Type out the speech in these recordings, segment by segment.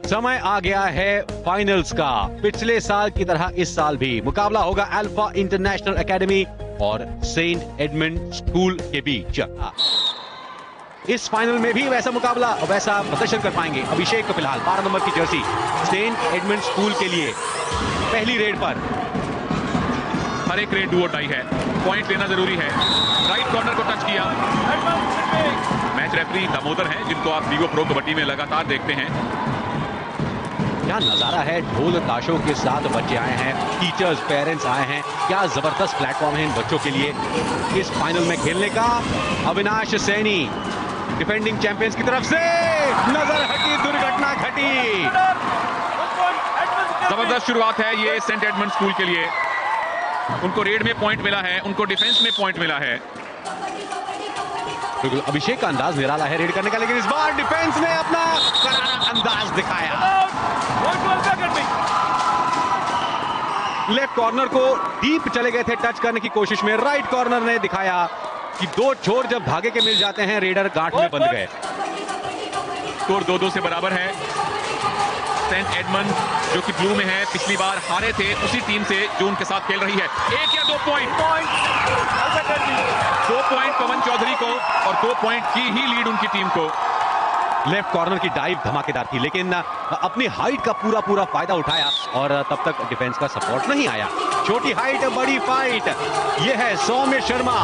समय आ गया है फाइनल्स का। पिछले साल की तरह इस साल भी मुकाबला होगा अल्फा इंटरनेशनल एकेडमी और सेंट एडमंड स्कूल के बीच। इस फाइनल में भी वैसा मुकाबला, वैसा प्रदर्शन कर पाएंगे अभिषेक को। फिलहाल 12 नंबर की जर्सी सेंट एडमंड स्कूल के लिए पहली रेड पर। हर एक रेड डू और डाई है, पॉइंट लेना जरूरी है। राइट कॉर्नर को टच किया। मैच रेफरी दामोदर हैं, जिनको आप वीवो प्रो कबड्डी में लगातार देखते हैं। क्या नजारा है, ढोल ताशों के साथ बच्चे आए हैं, टीचर्स पेरेंट्स आए हैं। क्या जबरदस्त प्लेटफॉर्म है इन बच्चों के लिए इस फाइनल में खेलने का। अविनाश सैनी डिफेंडिंग चैंपियंस की तरफ से नजर हटी, दुर्घटना घटी। जबरदस्त शुरुआत है ये सेंट एडमंड स्कूल के लिए। उनको रेड में पॉइंट मिला है, उनको डिफेंस में पॉइंट मिला है। बिल्कुल अभिषेक का अंदाज निराला है रेड करने का, लेकिन इस बार डिफेंस ने अपना करारा अंदाज दिखाया। लेफ्ट कॉर्नर को डीप चले गए थे टच करने की कोशिश में। राइट कॉर्नर ने दिखाया कि दो छोर जब धागे के मिल जाते हैं, रेडर गांठ में बंध गए। स्कोर 2-2 से बराबर है। सेंट एडमंड जो कि ब्लू में है, पिछली बार हारे थे उसी टीम से जो उनके साथ खेल रही है। 1 या 2 पॉइंट, 2 पॉइंट पवन चौधरी को और 2 पॉइंट की ही लीड उनकी टीम को। लेफ्ट कॉर्नर की डाइव धमाकेदार थी, लेकिन अपनी हाइट का पूरा फायदा उठाया और तब तक डिफेंस का सपोर्ट नहीं आया। छोटी हाइट बड़ी फाइट, यह है सौम्य शर्मा।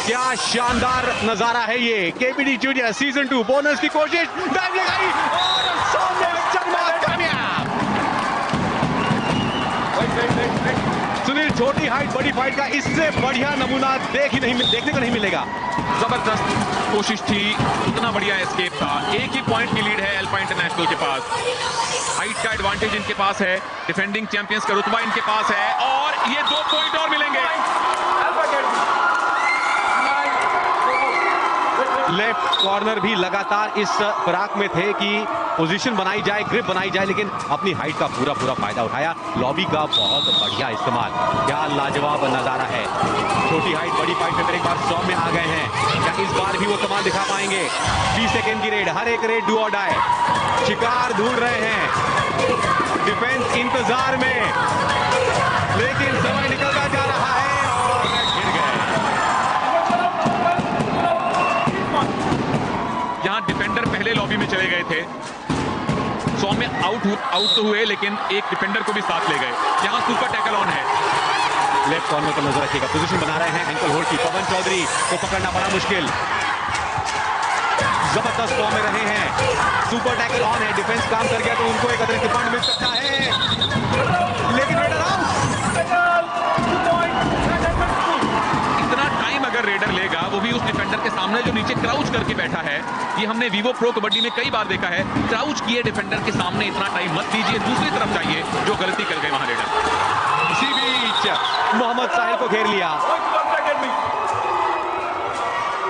क्या शानदार नजारा है ये। केबीडी जूनियर सीजन 2 बोनस की कोशिश, डाइव लगाई और सौम्य शर्मा कामयाब। सुनील, छोटी हाइट बड़ी फाइट का इससे बढ़िया नमूना देखने को नहीं मिलेगा। जबरदस्त कोशिश थी, इतना बढ़िया एस्केप था। एक ही पॉइंट की लीड है अल्फा इंटरनेशनल के पास। हाइट का एडवांटेज इनके पास है, डिफेंडिंग चैंपियंस का रुतबा इनके पास है और ये 2 पॉइंट और मिलेंगे। लेफ्ट कॉर्नर भी लगातार इस फिराक में थे कि पोजीशन बनाई जाए, ग्रिप बनाई जाए, लेकिन अपनी हाइट का पूरा फायदा उठाया। लॉबी का बहुत बढ़िया इस्तेमाल। क्या लाजवाब नजारा है। छोटी हाइट बड़ी फाइट में एक बार 100 में आ गए हैं। क्या इस बार भी वो कमाल दिखा पाएंगे। 20 सेकेंड की रेड, हर एक रेड डू और डाई। शिकार ढूंढ रहे हैं, डिफेंस इंतजार में, लेकिन समय निकलता जा रहा है और गिर गए। यहां डिफेंडर पहले लॉबी में चले गए थे। 100 में आउट तो हुए, लेकिन एक डिफेंडर को भी साथ ले गए। यहां सुपर टैकल ऑन है। लेफ्ट कॉर्नर पर नजर रखिएगा, पोजीशन बना रहे हैं एंकल होल्ड की। पवन चौधरी को पकड़ना बड़ा मुश्किल। जबरदस्त फॉर्म में रहे हैं। सुपर टैकल ऑन है, डिफेंस काम कर गया तो उनको एक अतिरिक्त पॉइंट मिल सकता है, लेकिन रेडर आउट। इतना टाइम अगर रेडर लेगा, वो भी उस डिफेंडर के सामने जो नीचे क्राउच करके बैठा है। ये हमने वीवो प्रो कबड्डी में कई बार देखा है। क्राउच किए डिफेंडर के सामने इतना टाइम मत दीजिए, दूसरी तरफ जाइए। जो गलती कर गए वहां रेडर। इसी बीच मोहम्मद साहिल को घेर लिया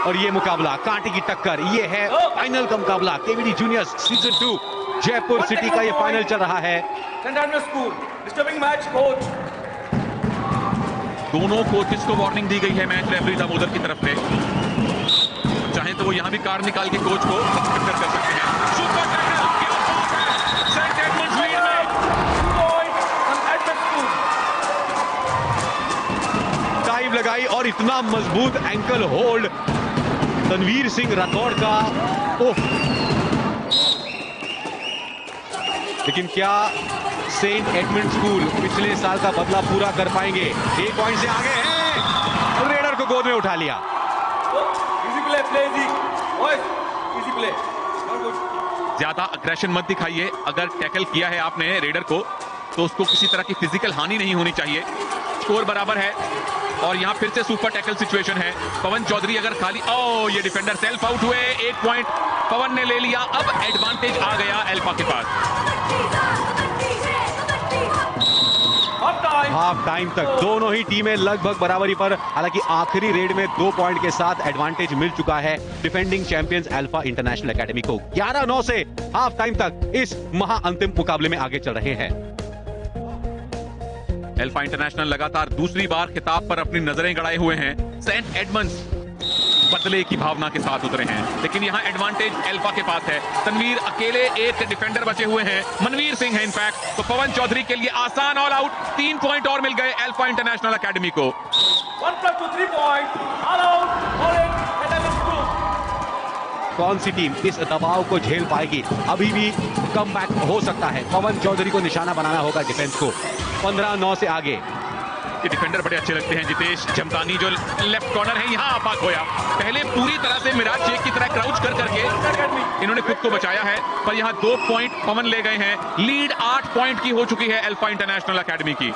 और ये मुकाबला कांटे की टक्कर। ये है फाइनल का मुकाबला। KBD juniors season 2 Jaipur city का ये फाइनल चल रहा है। दोनों कोचेस को वार्निंग दी गई है मैच रेफरी दामोदर की तरफ से। चाहे तो वो यहां भी कार्ड निकाल के कोच को सस्पेंड कर सकते हैं। Super tackle, Saint Edmunds lead में। डाइव लगाई और इतना मजबूत एंकल होल्ड तनवीर सिंह राठौड़ का। ओह, लेकिन क्या सेंट एडमंड स्कूल पिछले साल का बदला पूरा कर पाएंगे। 1 पॉइंट से आगे हैं, रेडर को गोद में उठा लिया। ज्यादा अग्रेशन मत दिखाइए। अगर टैकल किया है आपने रेडर को, तो उसको किसी तरह की फिजिकल हानि नहीं होनी चाहिए। स्कोर बराबर है और यहां फिर से सुपर टैकल सिचुएशन है। पवन चौधरी अगर खाली, ये डिफेंडर सेल्फ आउट हुए। 1 पॉइंट पवन ने ले लिया। अब एडवांटेज आ गया अल्फा के पास। हाफ टाइम तक दोनों ही टीमें लगभग बराबरी पर। हालांकि आखिरी रेड में 2 पॉइंट के साथ एडवांटेज मिल चुका है defending champions alpha international academy को। 11-9 से हाफ टाइम तक इस महाअंतिम मुकाबले में आगे चल रहे हैं। अल्फा इंटरनेशनल लगातार दूसरी बार खिताब पर अपनी नजरें गड़ाए हुए हैं। सेंट एडमंड्स बदले की भावना के साथ उतरे हैं, लेकिन यहां एडवांटेज अल्फा के पास है। तनवीर अकेले एक डिफेंडर बचे हुए हैं, मनवीर सिंह है इनफैक्ट, तो पवन चौधरी के लिए आसान ऑल आउट। 3 पॉइंट और मिल गए अल्फा इंटरनेशनल एकेडमी को। 1+2 3 points, all out, Orange Academy School. कौन सी टीम इस दबाव को झेल पाएगी? अभी भी कमबैक हो सकता है। पवन चौधरी को निशाना बनाना होगा डिफेंस को। 15-9 से आगे। ये डिफेंडर बड़े अच्छे लगते हैं। जितेश जमतानी जो लेफ्ट कॉर्नर है, यहां आफाक होया। पहले पूरी तरह से मिराज शेख की तरह क्राउच कर करके इन्होंने खुद को बचाया है, पर यहां 2 पॉइंट पवन ले गए हैं। लीड 8 पॉइंट की हो चुकी है अल्फा इंटरनेशनल एकेडमी की।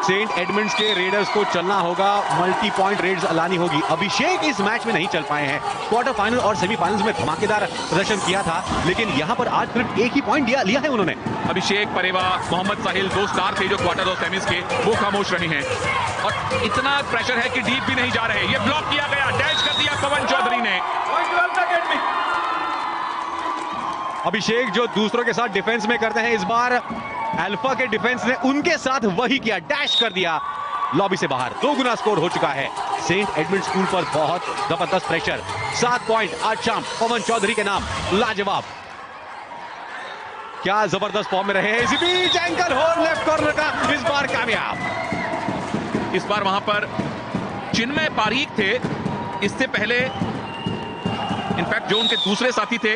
सेंट एडमंड्स के रेडर्स को चलना होगा, मल्टी पॉइंट रेड्स लानी होगी। अभिषेक इस मैच में नहीं चल पाए हैं। क्वार्टर फाइनल और सेमीफाइनल्स में धमाकेदार प्रदर्शन किया था, लेकिन यहां पर आज सिर्फ एक ही पॉइंट लिया है उन्होंने। अभिषेक परेवा, मोहम्मद साहिल 2 स्टार थे जो क्वार्टर और सेमीज के, वो खामोश रहे हैं। और इतना प्रेशर है कि डीप भी नहीं जा रहे। ये ब्लॉक किया गया, डैश कर दिया पवन चौधरी ने। Point to Alpha Academy. अभिषेक जो दूसरों के साथ डिफेंस में करते हैं, इस बार अल्फा के डिफेंस ने उनके साथ वही किया, डैश कर दिया लॉबी से बाहर। 2 गुना स्कोर हो चुका है सेंट एडमंड स्कूल पर। बहुत जबरदस्त प्रेशर। 7 पॉइंट आज शाम पवन चौधरी के नाम। लाजवाब, क्या जबरदस्त फॉर्म में रहे हैं। इसी बीच एंकल होल लेफ्ट कॉर्नर का इस बार कामयाब। इस बार वहां पर चिन्मय पारीक थे। इससे पहले इनफैक्ट जो उनके दूसरे साथी थे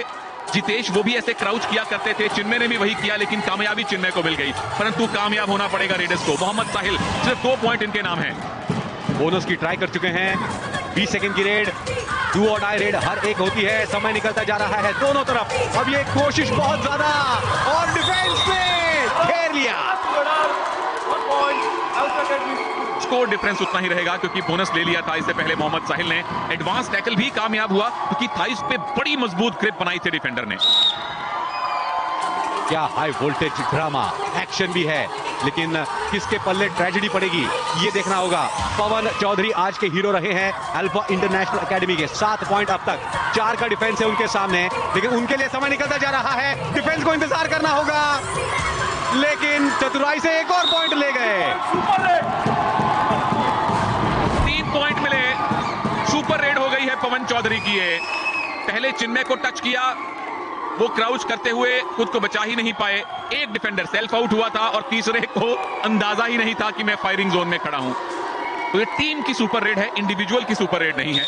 जितेश, वो भी ऐसे क्राउच किया करते थे। चिन्मय ने भी वही किया, लेकिन कामयाबी चिन्मय को मिल गई। परंतु कामयाब होना पड़ेगा रेडर्स को। मोहम्मद साहिल सिर्फ 2 पॉइंट इनके नाम है। बोनस की ट्राई कर चुके हैं। 20 सेकंड की रेड, डू और डाई रेड हर एक होती है। समय निकलता जा रहा है दोनों तरफ। अब ये कोशिश बहुत ज्यादा, और डिफेंस ने घेर लिया। 1 point, Alpha Academy School. Score difference उतना ही रहेगा क्योंकि बोनस ले लिया था इससे पहले मोहम्मद साहिल ने। एडवांस टैकल भी कामयाब हुआ क्योंकि थाइस पे बड़ी मजबूत ग्रिप बनाई थी डिफेंडर ने। क्या हाई वोल्टेज ड्रामा, एक्शन भी है, लेकिन किसके पल्ले ट्रेजेडी पड़ेगी ये देखना होगा। पवन चौधरी आज के हीरो रहे हैं अल्फा इंटरनेशनल एकेडमी के। 7 पॉइंट अब तक, 4 का डिफेंस है उनके सामने, लेकिन उनके लिए समय निकलता जा रहा है। डिफेंस को इंतजार करना होगा, लेकिन चतुराई से एक और पॉइंट ले गए। 3 पॉइंट मिले। सुपर रेड हो गई है पवन चौधरी की। ये पहले चिन्मय को टच किया, वो क्राउच करते हुए खुद को बचा ही नहीं पाए। एक डिफेंडर सेल्फ आउट हुआ था और तीसरे को अंदाजा ही नहीं था कि मैं फायरिंग जोन में खड़ा हूं। तो ये टीम की सुपर रेड है, इंडिविजुअल की सुपर रेड नहीं है।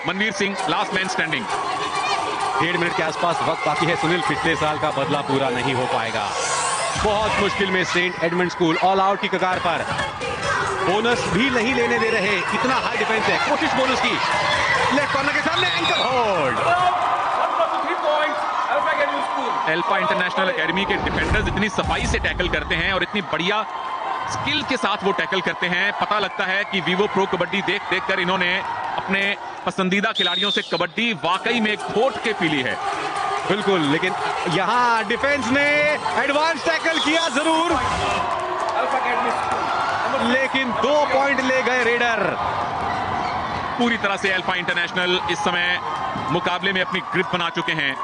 Manveer Singh last man standing. 1.5 minute के आसपास वक्त बाकी है। सुनील, पिछले साल का बदला पूरा नहीं हो पाएगा। बहुत मुश्किल में Saint Edmund school all out की कगार पर। बोनस भी नहीं लेने दे रहे, इतना हाई डिफेंस है। कोशिश बोनस की, लेफ्ट कॉर्नर के सामने ankle hold. 1+3 points, Alpha Academy School. Alpha international academy के डिफेंडर्स इतनी सफाई से टैकल करते हैं और इतनी बढ़िया स्किल के साथ वो टैकल करते हैं। पता लगता है कि वीवो प्रो कबड्डी देख देख कर इन्होंने अपने पसंदीदा खिलाड़ियों से कबड्डी वाकई में घोट के पी ली है। बिल्कुल, लेकिन यहां डिफेंस ने एडवांस टैकल किया जरूर, Alpha Academy School. लेकिन 2 पॉइंट ले गए रेडर। पूरी तरह से अल्फा इंटरनेशनल इस समय मुकाबले में अपनी ग्रिप बना चुके हैं।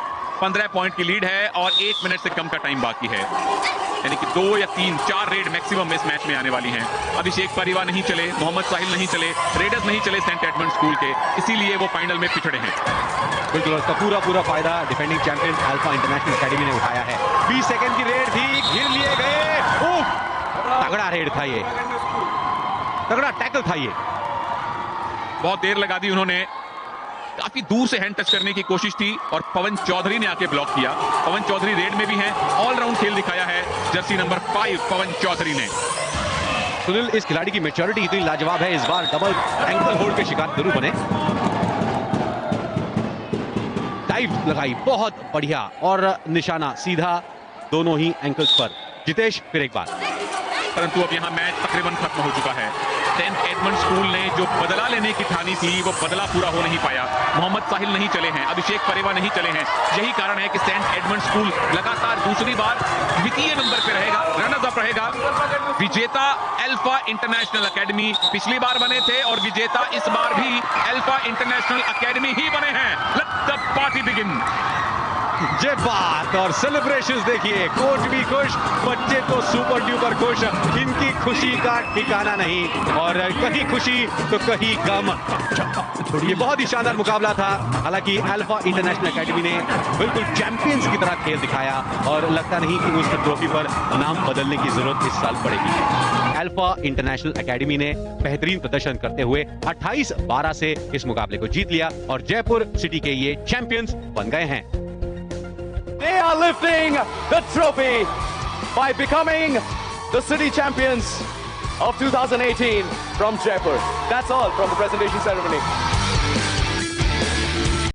15 पॉइंट की लीड है और 1 मिनट से कम का टाइम बाकी है, यानी कि 2 या 3 4 रेड मैक्सिमम इस मैच में आने वाली हैं। अभिषेक परिवा नहीं चले, मोहम्मद साहिल नहीं चले, रेडर्स नहीं चले सेंट एडमंड स्कूल के, इसीलिए वो फाइनल में पिछड़े हैं। बिल्कुल, उसका पूरा फायदा defending champion alpha international academy ने उठाया है। 20 सेकंड की रेड थी, घिर लिए गए। तगड़ा रेड था ये, तगड़ा टैकल था ये। बहुत देर लगा दी उन्होंने, काफी दूर से हैंड टच करने की कोशिश थी और पवन चौधरी ने आके ब्लॉक किया। पवन चौधरी रेड में भी हैं, ऑलराउंड खेल दिखाया है जर्सी नंबर 5 पवन चौधरी ने। सुनील, इस खिलाड़ी की मैच्योरिटी इतनी लाजवाब है, इस बार डबल एंकल होल्ड के शिकार जरूर बने। डाइव लगाई बहुत बढ़िया और निशाना सीधा दोनों ही एंकल्स पर। जितेश, फिर एक बार। परंतु अब यहां मैच तकरीबन खत्म हो चुका है। सेंट एडमंड स्कूल ने जो बदला लेने की ठानी थी वो बदला पूरा हो नहीं पाया। मोहम्मद साहिल नहीं चले हैं, अभिषेक परेवा नहीं चले हैं। यही कारण है कि सेंट एडमंड स्कूल लगातार दूसरी बार द्वितीय नंबर पे रहेगा, रनर्स अप रहेगा। विजेता अल्फा इंटरनेशनल एकेडमी पिछली बार बने थे और विजेता इस बार भी अल्फा इंटरनेशनल एकेडमी ही बने हैं। Let the party begin. ये बात और सेलिब्रेशंस देखिए, कोच भी खुश, बच्चे तो सुपर डुपर खुश। इनकी खुशी का ठिकाना नहीं, और कहीं खुशी तो कहीं गम। ये बहुत ही शानदार मुकाबला था। हालांकि अल्फा इंटरनेशनल एकेडमी ने बिल्कुल चैंपियंस की तरह खेल दिखाया और लगता नहीं कि उस ट्रॉफी पर नाम बदलने की जरूरत इस साल पड़ेगी। अल्फा इंटरनेशनल एकेडमी ने बेहतरीन प्रदर्शन करते हुए 28-12 से इस मुकाबले को जीत लिया और जयपुर सिटी के ये चैंपियंस बन गए हैं। They are lifting the trophy by becoming the city champions of 2018 from Jaipur. That's all from the presentation ceremony.